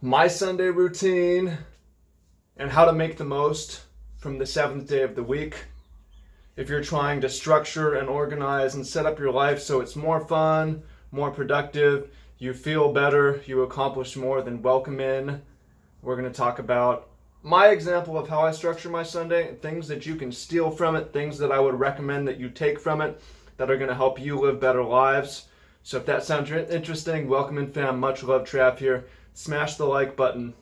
my Sunday routine and how to make the most from the seventh day of the week. If you're trying to structure and organize and set up your life so it's more fun, more productive, you feel better, you accomplish more, then welcome in. We're going to talk about my example of how I structure my Sunday, things that you can steal from it, things that I would recommend that you take from it that are going to help you live better lives. So if that sounds interesting, welcome in, fam. Much love, Trav here. Smash the like button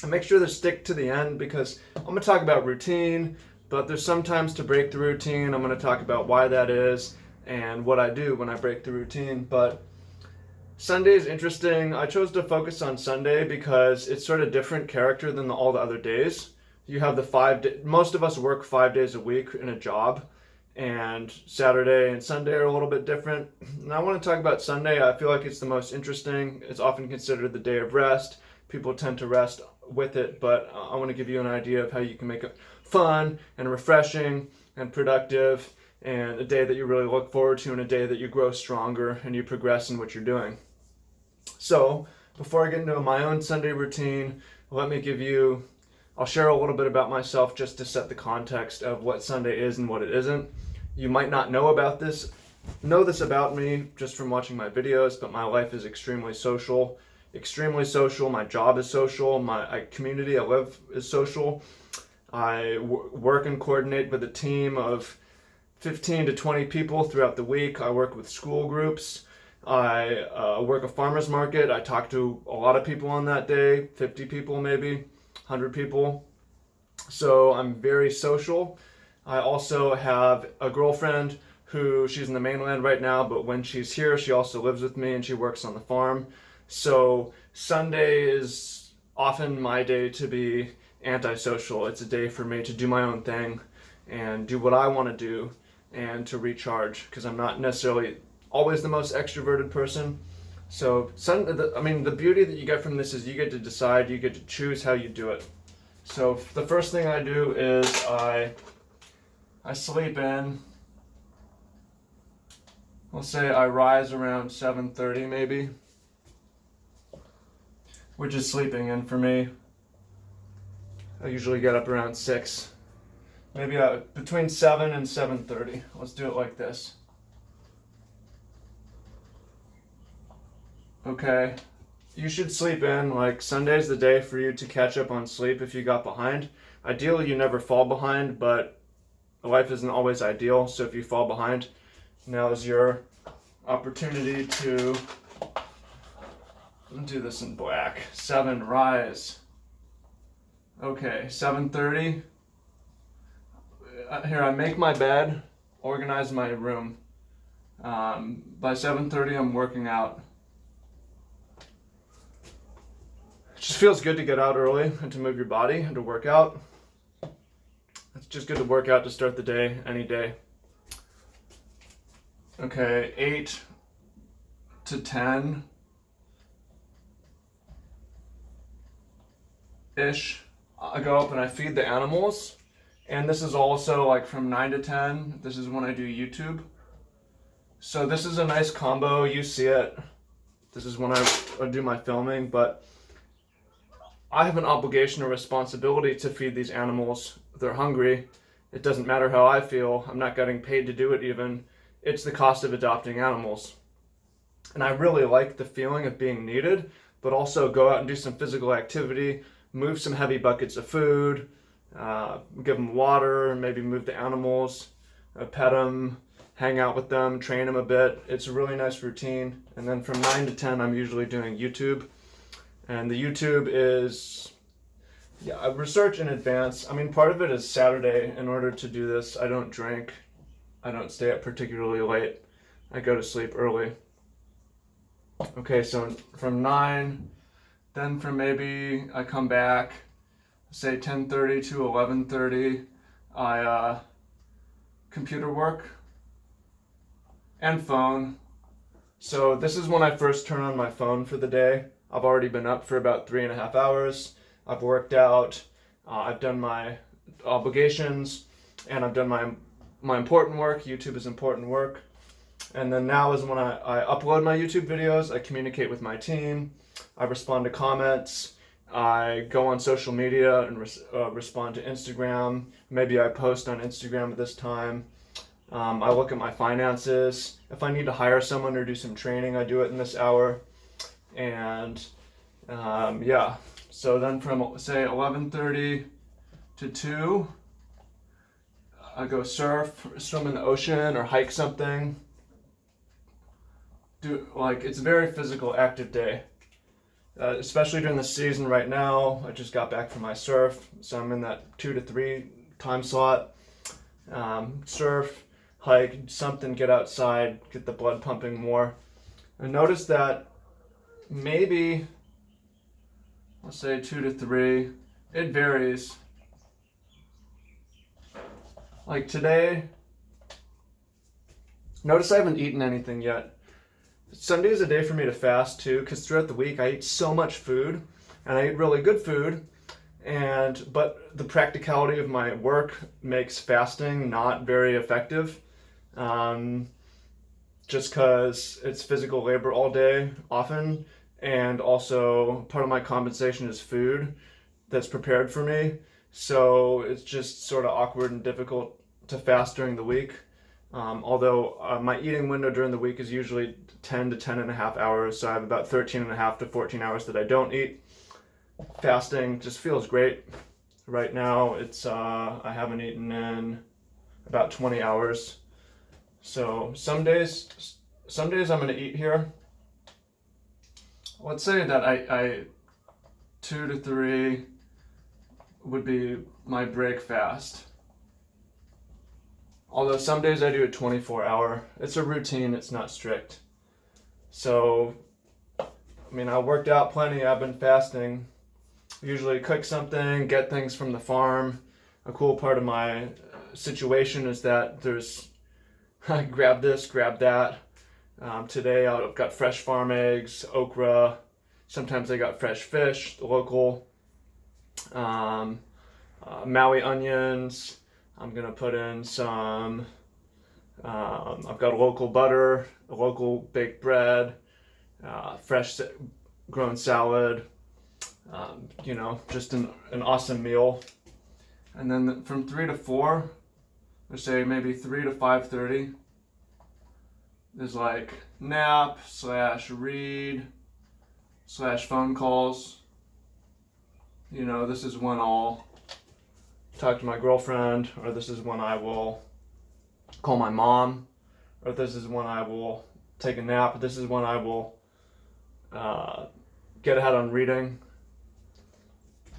and make sure to stick to the end, because I'm going to talk about routine, but there's sometimes to break the routine. I'm going to talk about why that is and what I do when I break the routine. But Sunday is interesting. I chose to focus on Sunday because it's sort of different character than all the other days. You have the most of us work 5 days a week in a job, and Saturday and Sunday are a little bit different. And I want to talk about Sunday. I feel like it's the most interesting. It's often considered the day of rest. People tend to rest with it, but I want to give you an idea of how you can make it fun and refreshing and productive, and a day that you really look forward to, and a day that you grow stronger and you progress in what you're doing. So before I get into my own Sunday routine, I'll share a little bit about myself just to set the context of what Sunday is and what it isn't. You might not know this about me just from watching my videos, but my life is extremely social. My job is social. My community I live is social. I work and coordinate with a team of 15 to 20 people throughout the week. I work with school groups. I work a farmer's market. I talk to a lot of people on that day, 50 people maybe, 100 people. So I'm very social. I also have a girlfriend she's in the mainland right now, but when she's here, she also lives with me and she works on the farm. So Sunday is often my day to be antisocial. It's a day for me to do my own thing and do what I want to do and to recharge, because I'm not necessarily always the most extroverted person. So the beauty that you get from this is you get to decide, you get to choose how you do it. So the first thing I do is I sleep in. We'll say I rise around 7:30 maybe, which is sleeping in for me. I usually get up around 6, maybe between 7 and 7:30. Let's do it like this. Okay, you should sleep in. Like, Sunday's the day for you to catch up on sleep if you got behind. Ideally, you never fall behind, but life isn't always ideal. So if you fall behind, now is your opportunity to do this in black. 7, rise. Okay, 7:30. Here, I make my bed, organize my room. By 7:30, I'm working out. It just feels good to get out early and to move your body and to work out. It's just good to work out to start the day, any day. Okay, 8 to 10-ish. I go up and I feed the animals. And this is also like from 9 to 10. This is when I do YouTube. So this is a nice combo. You see it. This is when I do my filming, but I have an obligation or responsibility to feed these animals. They're hungry. It doesn't matter how I feel. I'm not getting paid to do it even. It's the cost of adopting animals. And I really like the feeling of being needed, but also go out and do some physical activity, move some heavy buckets of food, give them water, maybe move the animals, pet them, hang out with them, train them a bit. It's a really nice routine. And then from 9 to 10, I'm usually doing YouTube. And the YouTube is, I research in advance. I mean, part of it is Saturday. In order to do this, I don't drink. I don't stay up particularly late. I go to sleep early. Okay, so from 9, then from maybe I come back, say 10:30 to 11:30, I computer work and phone. So this is when I first turn on my phone for the day. I've already been up for about 3.5 hours. I've worked out, I've done my obligations, and I've done my important work. YouTube is important work. And then now is when I upload my YouTube videos. I communicate with my team. I respond to comments. I go on social media and respond to Instagram. Maybe I post on Instagram at this time. I look at my finances. If I need to hire someone or do some training, I do it in this hour. And yeah, so then from say 11:30 to 2, I go surf, swim in the ocean, or hike something. It's a very physical, active day. Especially during the season right now. I just got back from my surf, so I'm in that 2 to 3 time slot. Surf, hike, something, get outside, get the blood pumping more. And notice that maybe, let's say 2 to 3, it varies. Like today, notice I haven't eaten anything yet. Sunday is a day for me to fast too, because throughout the week I eat so much food, and I eat really good food, but the practicality of my work makes fasting not very effective, just because it's physical labor all day often, and also part of my compensation is food that's prepared for me, so it's just sort of awkward and difficult to fast during the week. Although my eating window during the week is usually 10 to 10 and a half hours, so I have about 13 and a half to 14 hours that I don't eat. Fasting just feels great. Right now, I haven't eaten in about 20 hours. So some days I'm going to eat here. Let's say that I 2 to 3 would be my break fast. Although some days I do a 24-hour. It's a routine, it's not strict. So, I worked out plenty, I've been fasting. Usually cook something, get things from the farm. A cool part of my situation is that I grab this, grab that. Today I've got fresh farm eggs, okra. Sometimes I got fresh fish, the local. Maui onions. I'm going to put in some, I've got local butter, a local baked bread, fresh grown salad, just an awesome meal. And then from 3 to 4, let's say maybe 3 to 5:30, there's like nap / read / phone calls. This is when I'll talk to my girlfriend, or this is when I will call my mom, or this is when I will take a nap. This is when I will get ahead on reading.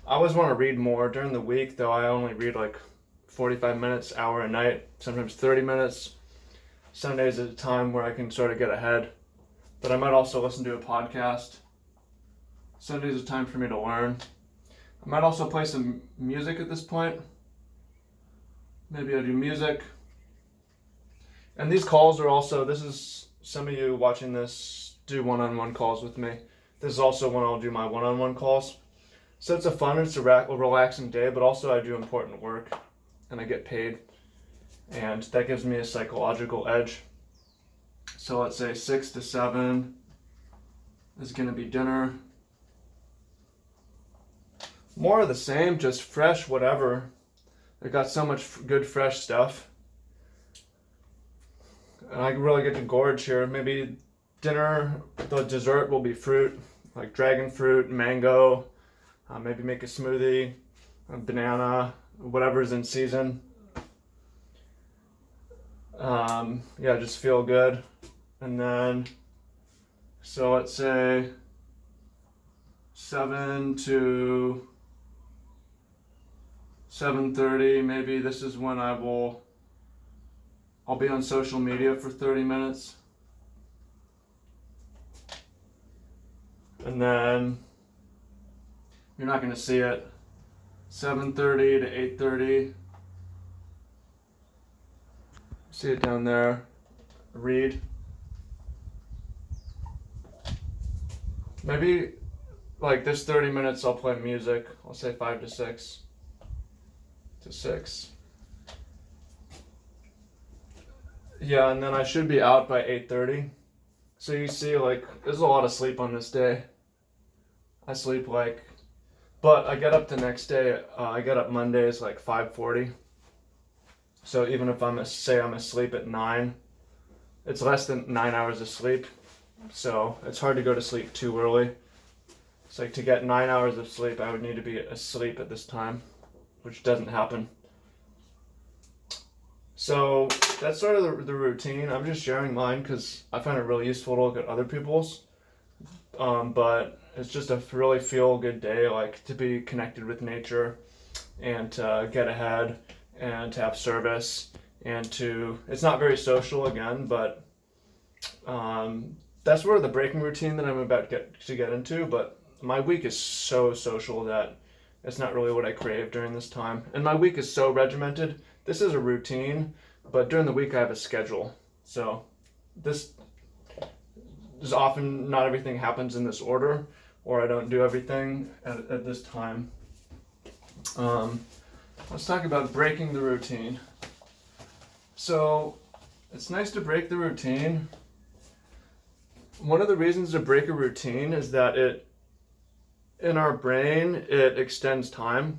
I always want to read more. During the week, though, I only read like 45 minutes, hour a night, sometimes 30 minutes. Sundays is a time where I can sort of get ahead. But I might also listen to a podcast. Sundays is a time for me to learn. I might also play some music at this point. Maybe I do music. And these calls are also, this is, some of you watching this do one-on-one calls with me. This is also when I'll do my one-on-one calls. So it's a fun, it's a relaxing day, but also I do important work and I get paid. And that gives me a psychological edge. So let's say 6 to 7 is going to be dinner. More of the same, just fresh whatever. I got so much good fresh stuff. And I really get to gorge here. Maybe dinner, the dessert will be fruit, like dragon fruit, mango. Maybe make a smoothie, a banana, whatever's in season. Just feel good. And then, so let's say 7 to 7:30, maybe this is when I'll be on social media for 30 minutes. And then you're not going to see it. 7:30 to 8:30. See it down there. Read. Maybe like this 30 minutes I'll play music. I'll say 5 to 6. To 6. Yeah, and then I should be out by 8:30. So you see, like, there's a lot of sleep on this day. I sleep like, but I get up the next day. I get up Mondays like 5:40. So even if I'm asleep at 9, it's less than 9 hours of sleep. So it's hard to go to sleep too early. It's like to get 9 hours of sleep, I would need to be asleep at this time, which doesn't happen. So that's sort of the routine. I'm just sharing mine because I find it really useful to look at other people's. But it's just a really feel good day, like to be connected with nature and to get ahead and to have service and to, it's not very social again, but that's sort of the breaking routine that I'm about to get into. But my week is so social that it's not really what I crave during this time. And my week is so regimented. This is a routine, but during the week I have a schedule. So this is often, not everything happens in this order, or I don't do everything at this time. Let's talk about breaking the routine. So it's nice to break the routine. One of the reasons to break a routine is that in our brain, it extends time.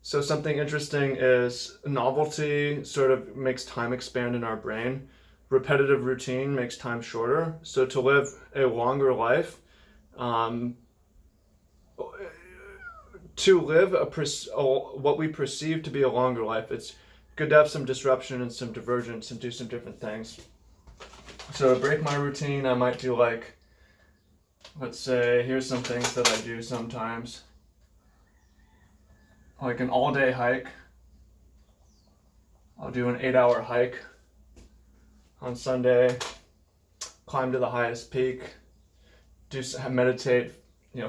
So something interesting is novelty sort of makes time expand in our brain. Repetitive routine makes time shorter. So to live a longer life, to live what we perceive to be a longer life, it's good to have some disruption and some divergence and do some different things. So to break my routine, I might do like, let's say, here's some things that I do sometimes. Like an all-day hike. I'll do an 8-hour hike on Sunday, climb to the highest peak, meditate,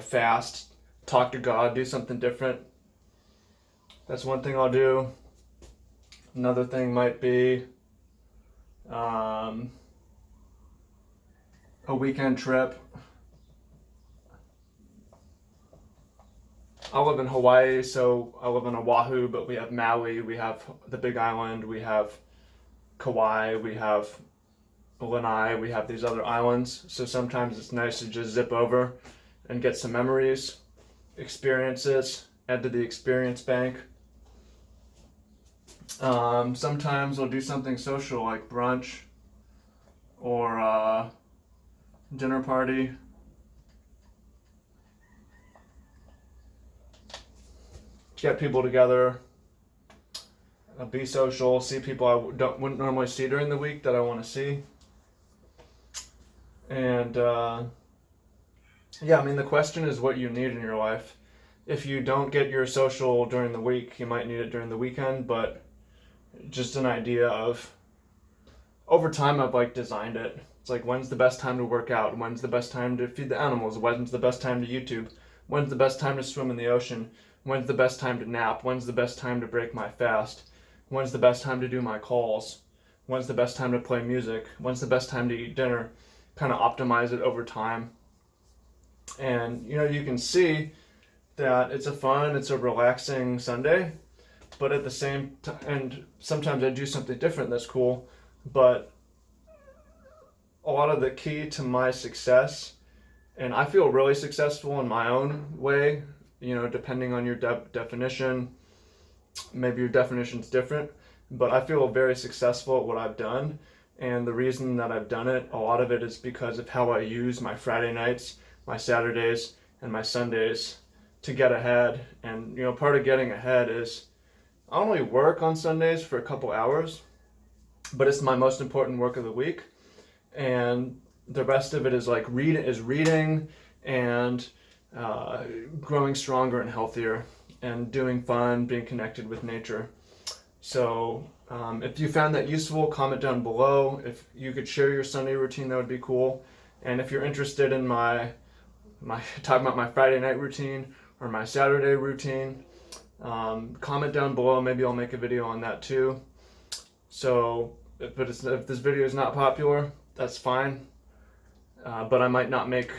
fast, talk to God, do something different. That's one thing I'll do. Another thing might be a weekend trip. I live in Hawaii, so I live on Oahu, but we have Maui, we have the Big Island, we have Kauai, we have Lanai, we have these other islands. So sometimes it's nice to just zip over and get some memories, experiences, add to the experience bank. Sometimes we'll do something social like brunch or dinner party. Get people together, be social, see people I wouldn't normally see during the week that I want to see. And the question is what you need in your life. If you don't get your social during the week, you might need it during the weekend, but just an idea of, over time I've designed it. It's like, when's the best time to work out? When's the best time to feed the animals? When's the best time to YouTube? When's the best time to swim in the ocean? When's the best time to nap? When's the best time to break my fast? When's the best time to do my calls? When's the best time to play music? When's the best time to eat dinner? Kind of optimize it over time. And, you can see that it's a relaxing Sunday, but at the same time, and sometimes I do something different that's cool, but a lot of the key to my success, and I feel really successful in my own way, depending on your definition, maybe your definition's different, but I feel very successful at what I've done. And the reason that I've done it, a lot of it is because of how I use my Friday nights, my Saturdays, and my Sundays to get ahead. And, part of getting ahead is I only work on Sundays for a couple hours, but it's my most important work of the week. And the rest of it is reading and growing stronger and healthier and doing fun, being connected with nature. So if you found that useful, comment down below. If you could share your Sunday routine, that would be cool. And if you're interested in my talking about my Friday night routine or my Saturday routine, comment down below. Maybe I'll make a video on that too. So, if this video is not popular, that's fine. But I might not make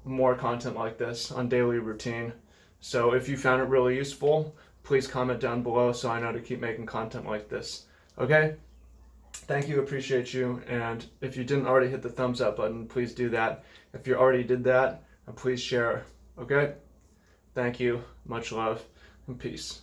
more content like this on daily routine. So if you found it really useful, please comment down below so I know to keep making content like this. Okay? Thank you, appreciate you, and if you didn't already hit the thumbs up button, please do that. If you already did that, please share. Okay? Thank you. Much love and peace.